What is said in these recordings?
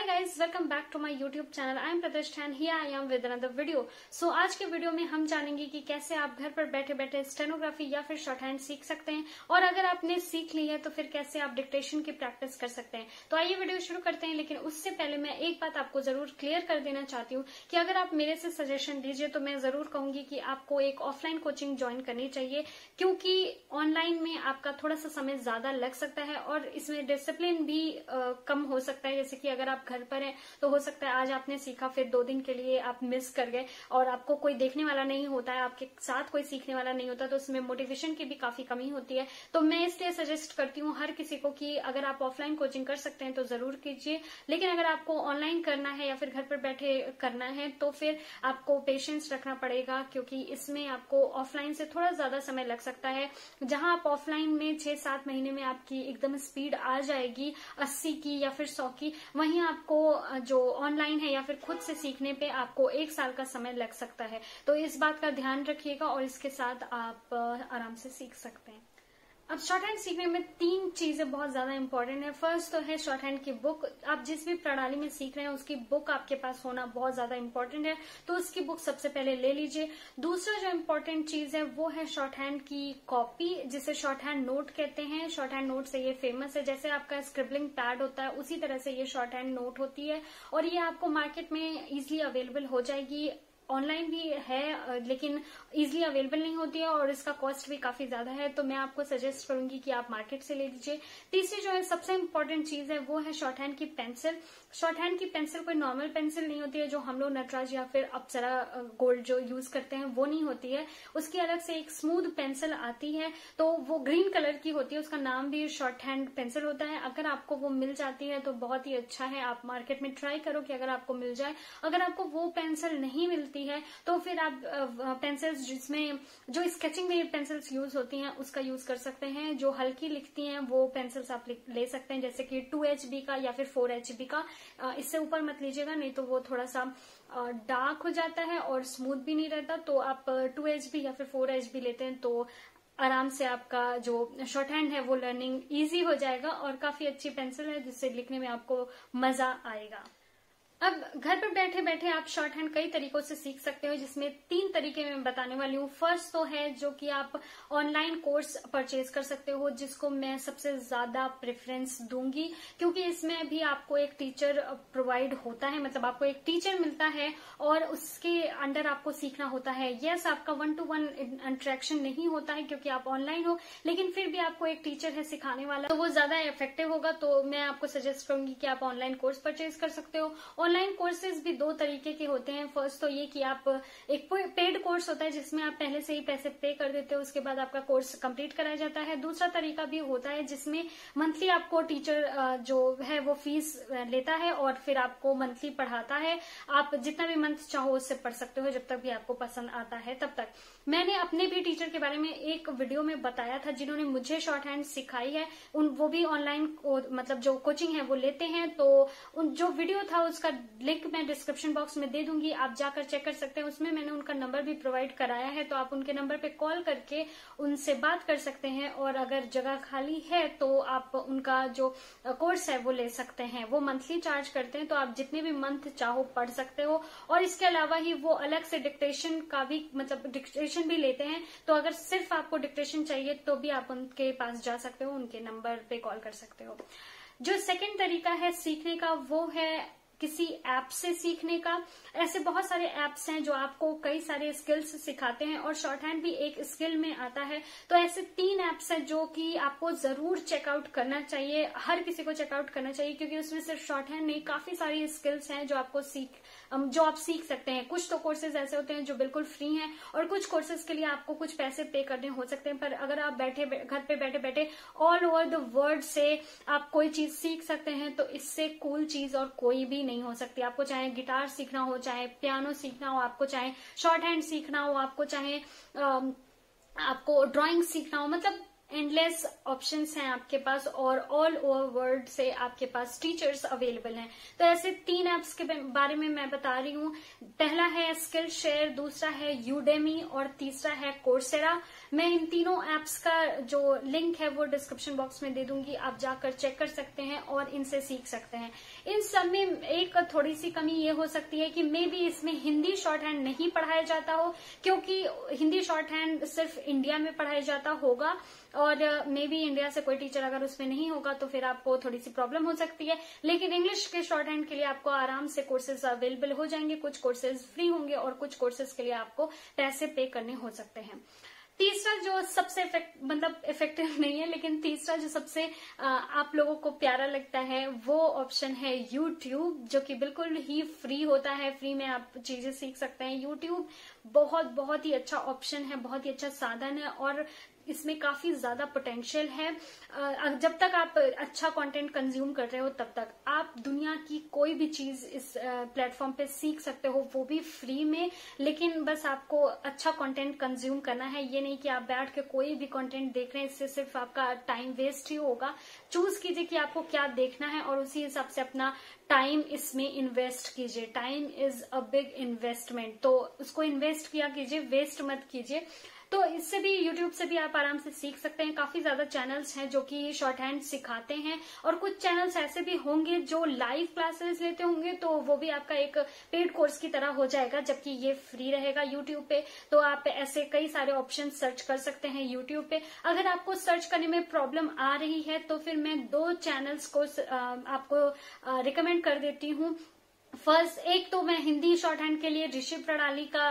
guys, welcome back to my YouTube channel. I am Pratishtha and here I am with another video. So आज के video में हम जानेंगे कि कैसे आप घर पर बैठे बैठे स्टेनोग्राफी या फिर शॉर्ट हैंड सीख सकते हैं और अगर आपने सीख ली है तो फिर कैसे आप डिक्टेशन की प्रैक्टिस कर सकते हैं। तो आइए वीडियो शुरू करते हैं, लेकिन उससे पहले मैं एक बात आपको जरूर क्लियर कर देना चाहती हूँ कि अगर आप मेरे से सजेशन लीजिए तो मैं जरूर कहूंगी कि आपको एक ऑफलाइन कोचिंग ज्वाइन करनी चाहिए, क्योंकि ऑनलाइन में आपका थोड़ा सा समय ज्यादा लग सकता है और इसमें डिसिप्लिन भी कम हो सकता है। जैसे कि अगर आप घर पर हैं तो हो सकता है आज आपने सीखा, फिर 2 दिन के लिए आप मिस कर गए और आपको कोई देखने वाला नहीं होता है, आपके साथ कोई सीखने वाला नहीं होता, तो उसमें मोटिवेशन की भी काफी कमी होती है। तो मैं इसलिए सजेस्ट करती हूँ हर किसी को कि अगर आप ऑफलाइन कोचिंग कर सकते हैं तो जरूर कीजिए, लेकिन अगर आपको ऑनलाइन करना है या फिर घर पर बैठे करना है तो फिर आपको पेशेंस रखना पड़ेगा, क्योंकि इसमें आपको ऑफलाइन से थोड़ा ज्यादा समय लग सकता है। जहां आप ऑफलाइन में 6-7 महीने में आपकी एकदम स्पीड आ जाएगी 80 की या फिर 100 की, वहीं आपको जो ऑनलाइन है या फिर खुद से सीखने पे आपको 1 साल का समय लग सकता है। तो इस बात का ध्यान रखिएगा और इसके साथ आप आराम से सीख सकते हैं। अब शॉर्ट हैंड सीखने में 3 चीजें बहुत ज्यादा इंपॉर्टेंट है। फर्स्ट तो है शॉर्ट हैंड की बुक। आप जिस भी प्रणाली में सीख रहे हैं उसकी बुक आपके पास होना बहुत ज्यादा इंपॉर्टेंट है, तो उसकी बुक सबसे पहले ले लीजिए। दूसरा जो इम्पोर्टेंट चीज है वो है शॉर्ट हैंड की कॉपी, जिसे शॉर्ट हैंड नोट कहते हैं। शॉर्ट हैंड नोट से ये फेमस है, जैसे आपका स्क्रिबलिंग पैड होता है उसी तरह से ये शॉर्ट हैंड नोट होती है और ये आपको मार्केट में इजिली अवेलेबल हो जाएगी। ऑनलाइन भी है लेकिन इजीली अवेलेबल नहीं होती है और इसका कॉस्ट भी काफी ज्यादा है, तो मैं आपको सजेस्ट करूंगी कि आप मार्केट से ले लीजिए। तीसरी जो है सबसे इम्पोर्टेंट चीज है वो है शॉर्ट हैंड की पेंसिल। शॉर्ट हैंड की पेंसिल कोई नॉर्मल पेंसिल नहीं होती है जो हम लोग नटराज या फिर अप्सरा गोल्ड जो यूज करते हैं, वो नहीं होती है। उसकी अलग से एक स्मूथ पेंसिल आती है, तो वो ग्रीन कलर की होती है, उसका नाम भी शॉर्ट हैंड पेंसिल होता है। अगर आपको वो मिल जाती है तो बहुत ही अच्छा है, आप मार्केट में ट्राई करो कि अगर आपको मिल जाए। अगर आपको वो पेंसिल नहीं मिलती है तो फिर आप पेंसिल्स जिसमें जो स्केचिंग में पेंसिल्स यूज होती हैं उसका यूज कर सकते हैं। जो हल्की लिखती हैं वो पेंसिल्स आप ले सकते हैं, जैसे कि 2HB का या फिर 4HB का। इससे ऊपर मत लीजिएगा, नहीं तो वो थोड़ा सा डार्क हो जाता है और स्मूथ भी नहीं रहता। तो आप 2HB या फिर 4HB लेते हैं तो आराम से आपका जो शॉर्ट हैंड है वो लर्निंग इजी हो जाएगा और काफी अच्छी पेंसिल है जिससे लिखने में आपको मजा आएगा। अब घर पर बैठे बैठे आप शॉर्ट हैंड कई तरीकों से सीख सकते हो, जिसमें 3 तरीके मैं बताने वाली हूँ। फर्स्ट तो है जो कि आप ऑनलाइन कोर्स परचेज कर सकते हो, जिसको मैं सबसे ज्यादा प्रेफरेंस दूंगी, क्योंकि इसमें भी आपको एक टीचर प्रोवाइड होता है, मतलब आपको एक टीचर मिलता है और उसके अंडर आपको सीखना होता है। यस, आपका 1-to-1 इंटरेक्शन नहीं होता है क्योंकि आप ऑनलाइन हो, लेकिन फिर भी आपको एक टीचर है सिखाने वाला, तो वो ज्यादा इफेक्टिव होगा। तो मैं आपको सजेस्ट करूंगी कि आप ऑनलाइन कोर्स परचेज कर सकते हो। ऑनलाइन कोर्सेज भी 2 तरीके के होते हैं। फर्स्ट तो ये कि आप एक पेड कोर्स होता है जिसमें आप पहले से ही पैसे पे कर देते हो, उसके बाद आपका कोर्स कंप्लीट कराया जाता है। दूसरा तरीका भी होता है जिसमें मंथली आपको टीचर जो है वो फीस लेता है और फिर आपको मंथली पढ़ाता है। आप जितना भी मंथ चाहो उससे पढ़ सकते हो, जब तक भी आपको पसंद आता है तब तक। मैंने अपने भी टीचर के बारे में एक वीडियो में बताया था जिन्होंने मुझे शॉर्ट हैंड सिखाई है, वो भी ऑनलाइन मतलब जो कोचिंग है वो लेते हैं। तो जो वीडियो था उसका लिंक मैं डिस्क्रिप्शन बॉक्स में दे दूंगी, आप जाकर चेक कर सकते हैं। उसमें मैंने उनका नंबर भी प्रोवाइड कराया है, तो आप उनके नंबर पे कॉल करके उनसे बात कर सकते हैं और अगर जगह खाली है तो आप उनका जो कोर्स है वो ले सकते हैं। वो मंथली चार्ज करते हैं, तो आप जितने भी मंथ चाहो पढ़ सकते हो। और इसके अलावा ही वो अलग से डिक्टेशन का भी मतलब डिक्टेशन भी लेते हैं, तो अगर सिर्फ आपको डिक्टेशन चाहिए तो भी आप उनके पास जा सकते हो, उनके नंबर पे कॉल कर सकते हो। जो सेकंड तरीका है सीखने का वो है किसी ऐप से सीखने का। ऐसे बहुत सारे ऐप्स हैं जो आपको कई सारे स्किल्स सिखाते हैं और शॉर्ट हैंड भी एक स्किल में आता है। तो ऐसे 3 ऐप्स हैं जो कि आपको जरूर चेकआउट करना चाहिए, हर किसी को चेकआउट करना चाहिए, क्योंकि उसमें सिर्फ शॉर्ट हैंड नहीं, काफी सारी स्किल्स हैं जो आप सीख सकते हैं। कुछ तो कोर्सेज ऐसे होते हैं जो बिल्कुल फ्री हैं और कुछ कोर्सेज के लिए आपको कुछ पैसे पे करने हो सकते हैं, पर अगर आप घर पे बैठे बैठे ऑल ओवर द वर्ल्ड से आप कोई चीज सीख सकते हैं तो इससे कूल चीज और कोई भी नहीं हो सकती। आपको चाहे गिटार सीखना हो, चाहे पियानो सीखना हो, आपको चाहे शॉर्ट हैंड सीखना हो, आपको चाहे आपको ड्राइंग सीखना हो, मतलब एंडलेस ऑप्शंस हैं आपके पास और ऑल ओवर वर्ल्ड से आपके पास टीचर्स अवेलेबल हैं। तो ऐसे 3 ऐप्स के बारे में मैं बता रही हूँ। पहला है स्किल शेयर, दूसरा है यूडेमी और तीसरा है कोर्सेरा। मैं इन तीनों ऐप्स का जो लिंक है वो डिस्क्रिप्शन बॉक्स में दे दूंगी, आप जाकर चेक कर सकते हैं और इनसे सीख सकते हैं। इन सब में एक थोड़ी सी कमी ये हो सकती है कि मे बी इसमें हिंदी शॉर्ट हैंड नहीं पढ़ाया जाता हो, क्योंकि हिंदी शॉर्ट हैंड सिर्फ इंडिया में पढ़ाया जाता होगा और मे बी इंडिया से कोई टीचर अगर उसमें नहीं होगा तो फिर आपको थोड़ी सी प्रॉब्लम हो सकती है। लेकिन इंग्लिश के शॉर्ट हैंड के लिए आपको आराम से कोर्सेज अवेलेबल हो जाएंगे, कुछ कोर्सेज फ्री होंगे और कुछ कोर्सेज के लिए आपको पैसे पे करने हो सकते हैं। तीसरा जो सबसे इफेक्टिव नहीं है, लेकिन तीसरा जो सबसे आप लोगों को प्यारा लगता है वो ऑप्शन है YouTube, जो कि बिल्कुल ही फ्री होता है। फ्री में आप चीजें सीख सकते हैं। YouTube बहुत ही अच्छा ऑप्शन है, बहुत ही अच्छा साधन है और इसमें काफी ज्यादा पोटेंशियल है। जब तक आप अच्छा कंटेंट कंज्यूम कर रहे हो तब तक आप दुनिया की कोई भी चीज इस प्लेटफॉर्म पे सीख सकते हो, वो भी फ्री में। लेकिन बस आपको अच्छा कंटेंट कंज्यूम करना है। ये नहीं कि आप बैठ के कोई भी कंटेंट देख रहे हैं, इससे सिर्फ आपका टाइम वेस्ट ही होगा। चूज कीजिए कि आपको क्या देखना है और उसी हिसाब से अपना टाइम इसमें इन्वेस्ट कीजिए। Time is a big investment, तो उसको इन्वेस्ट किया कीजिए, वेस्ट मत कीजिए। तो इससे भी YouTube से भी आप आराम से सीख सकते हैं। काफी ज्यादा चैनल्स हैं जो कि शॉर्ट हैंड सिखाते हैं और कुछ चैनल्स ऐसे भी होंगे जो लाइव क्लासेस लेते होंगे, तो वो भी आपका एक पेड कोर्स की तरह हो जाएगा, जबकि ये फ्री रहेगा YouTube पे। तो आप ऐसे कई सारे ऑप्शन सर्च कर सकते हैं YouTube पे। अगर आपको सर्च करने में प्रॉब्लम आ रही है तो फिर मैं 2 चैनल्स को आपको रिकमेंड कर देती हूँ। फर्स्ट, एक तो मैं हिंदी शॉर्ट हैंड के लिए ऋषि प्रणाली का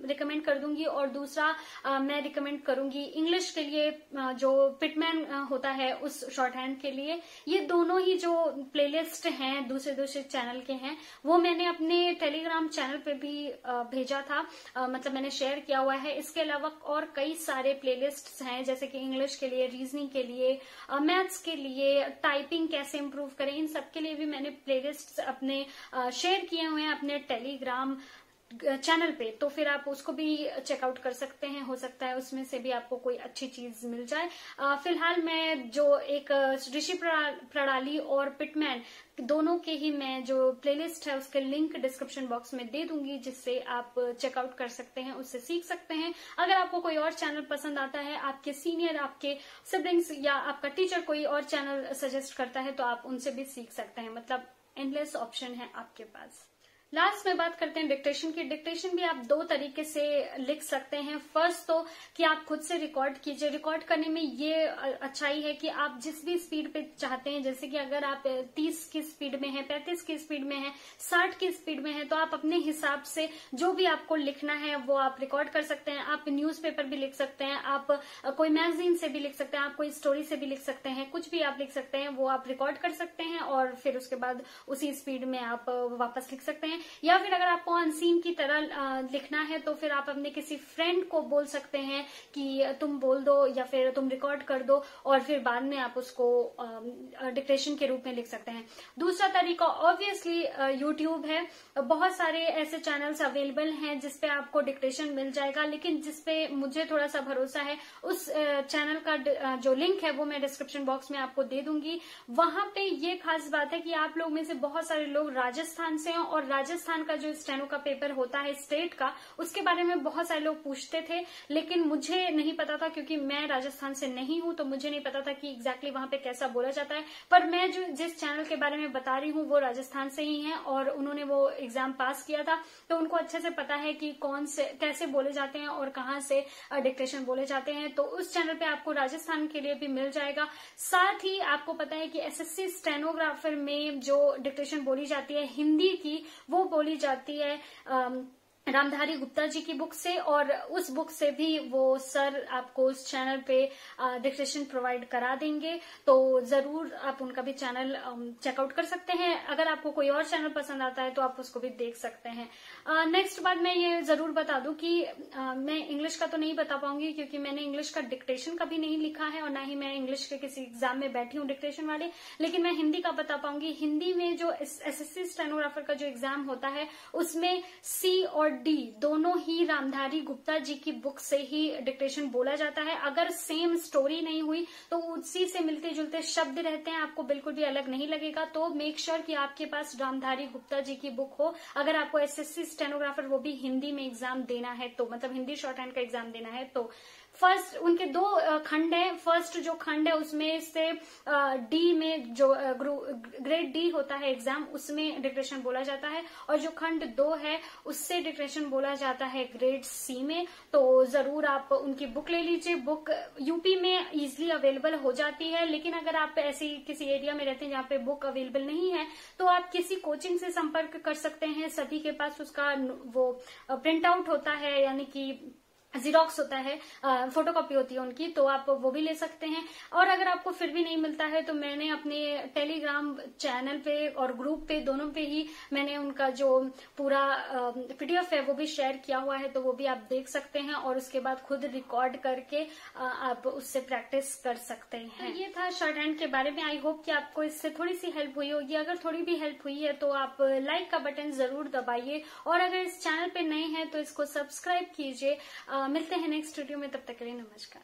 रिकमेंड कर दूंगी और दूसरा मैं रिकमेंड करूंगी इंग्लिश के लिए जो पिटमैन होता है उस शॉर्ट हैंड के लिए। ये दोनों ही जो प्लेलिस्ट हैं दूसरे चैनल के हैं, वो मैंने अपने टेलीग्राम चैनल पे भी भेजा था, मतलब मैंने शेयर किया हुआ है। इसके अलावा और कई सारे प्लेलिस्ट हैं, जैसे कि इंग्लिश के लिए, रीजनिंग के लिए, मैथ्स के लिए, टाइपिंग कैसे इम्प्रूव करें, इन सब के लिए भी मैंने प्लेलिस्ट अपने शेयर किए हुए हैं अपने टेलीग्राम चैनल पे। तो फिर आप उसको भी चेकआउट कर सकते हैं, हो सकता है उसमें से भी आपको कोई अच्छी चीज मिल जाए। फिलहाल मैं जो एक ऋषि प्रणाली और पिटमैन दोनों के ही मैं जो प्लेलिस्ट है उसके लिंक डिस्क्रिप्शन बॉक्स में दे दूंगी, जिससे आप चेकआउट कर सकते हैं, उससे सीख सकते हैं। अगर आपको कोई और चैनल पसंद आता है, आपके सीनियर, आपके सिबलिंग्स या आपका टीचर कोई और चैनल सजेस्ट करता है, तो आप उनसे भी सीख सकते हैं। मतलब एंडलेस ऑप्शन है आपके पास। लास्ट में बात करते हैं डिक्टेशन की। डिक्टेशन भी आप 2 तरीके से लिख सकते हैं। फर्स्ट तो कि आप खुद से रिकॉर्ड कीजिए। रिकॉर्ड करने में ये अच्छाई है कि आप जिस भी स्पीड पे चाहते हैं, जैसे कि अगर आप 30 की स्पीड में है, 35 की स्पीड में है, 60 की स्पीड में है, तो आप अपने हिसाब से जो भी आपको लिखना है वो आप रिकॉर्ड कर सकते हैं। आप न्यूज़पेपर भी लिख सकते हैं, आप कोई मैगजीन से भी लिख सकते हैं, आप कोई स्टोरी से भी लिख सकते हैं, कुछ भी आप लिख सकते हैं वो आप रिकॉर्ड कर सकते हैं और फिर उसके बाद उसी स्पीड में आप वापस लिख सकते हैं। या फिर अगर आपको अनसीन की तरह लिखना है तो फिर आप अपने किसी फ्रेंड को बोल सकते हैं कि तुम बोल दो या फिर तुम रिकॉर्ड कर दो और फिर बाद में आप उसको डिक्टेशन के रूप में लिख सकते हैं। दूसरा तरीका ऑब्वियसली यूट्यूब है। बहुत सारे ऐसे चैनल्स अवेलेबल हैं जिसपे आपको डिक्टेशन मिल जाएगा, लेकिन जिसपे मुझे थोड़ा सा भरोसा है उस चैनल का जो लिंक है वो मैं डिस्क्रिप्शन बॉक्स में आपको दे दूंगी। वहां पे ये खास बात है कि आप लोग में से बहुत सारे लोग राजस्थान से हैं और राजस्थान का जो स्टेनो का पेपर होता है स्टेट का, उसके बारे में बहुत सारे लोग पूछते थे, लेकिन मुझे नहीं पता था क्योंकि मैं राजस्थान से नहीं हूं, तो मुझे नहीं पता था कि एग्जैक्टली वहां पे कैसा बोला जाता है। पर मैं जिस चैनल के बारे में बता रही हूँ वो राजस्थान से ही है और उन्होंने वो एग्जाम पास किया था, तो उनको अच्छे से पता है कि कौन से कैसे बोले जाते हैं और कहाँ से डिक्टेशन बोले जाते हैं। तो उस चैनल पे आपको राजस्थान के लिए भी मिल जाएगा। साथ ही आपको पता है कि एसएससी स्टेनोग्राफर में जो डिक्टेशन बोली जाती है हिंदी की, वो बोली जाती है रामधारी गुप्ता जी की बुक से, और उस बुक से भी वो सर आपको उस चैनल पे डिक्टेशन प्रोवाइड करा देंगे। तो जरूर आप उनका भी चैनल चेकआउट कर सकते हैं। अगर आपको कोई और चैनल पसंद आता है तो आप उसको भी देख सकते हैं। नेक्स्ट बात मैं ये जरूर बता दूं कि मैं इंग्लिश का तो नहीं बता पाऊंगी क्योंकि मैंने इंग्लिश का डिक्टेशन कभी नहीं लिखा है और ना ही मैं इंग्लिश के किसी एग्जाम में बैठी हूँ डिक्टेशन वाले, लेकिन मैं हिंदी का बता पाऊंगी। हिंदी में जो एसएससी स्टेनोग्राफर का जो एग्जाम होता है उसमें सी और डी दोनों ही रामधारी गुप्ता जी की बुक से ही डिक्टेशन बोला जाता है। अगर सेम स्टोरी नहीं हुई तो उसी से मिलते जुलते शब्द रहते हैं, आपको बिल्कुल भी अलग नहीं लगेगा। तो मेक श्योर कि आपके पास रामधारी गुप्ता जी की बुक हो। अगर आपको एसएससी स्टेनोग्राफर वो भी हिंदी में एग्जाम देना है तो, मतलब हिंदी शॉर्ट हैंड का एग्जाम देना है तो फर्स्ट उनके 2 खंड है। फर्स्ट जो खंड है उसमें से डी में जो ग्रेड डी होता है एग्जाम, उसमें डिक्टेशन बोला जाता है, और जो खंड 2 है उससे डिक्टेशन बोला जाता है ग्रेड सी में। तो जरूर आप उनकी बुक ले लीजिए। बुक यूपी में इजिली अवेलेबल हो जाती है, लेकिन अगर आप ऐसी किसी एरिया में रहते हैं जहाँ पे बुक अवेलेबल नहीं है तो आप किसी कोचिंग से संपर्क कर सकते हैं। सभी के पास उसका वो प्रिंट आउट होता है, यानी कि जीरोक्स होता है, फोटोकॉपी होती है उनकी, तो आप वो भी ले सकते हैं। और अगर आपको फिर भी नहीं मिलता है तो मैंने अपने टेलीग्राम चैनल पे और ग्रुप पे दोनों पे ही मैंने उनका जो पूरा पीडीएफ है वो भी शेयर किया हुआ है, तो वो भी आप देख सकते हैं और उसके बाद खुद रिकॉर्ड करके आप उससे प्रैक्टिस कर सकते हैं। तो ये था शॉर्ट हैंड के बारे में। आई होप कि आपको इससे थोड़ी सी हेल्प हुई होगी। अगर थोड़ी भी हेल्प हुई है तो आप लाइक का बटन जरूर दबाइए, और अगर इस चैनल पे नए हैं तो इसको सब्सक्राइब कीजिए। मिलते हैं नेक्स्ट वीडियो में, तब तक के लिए नमस्कार।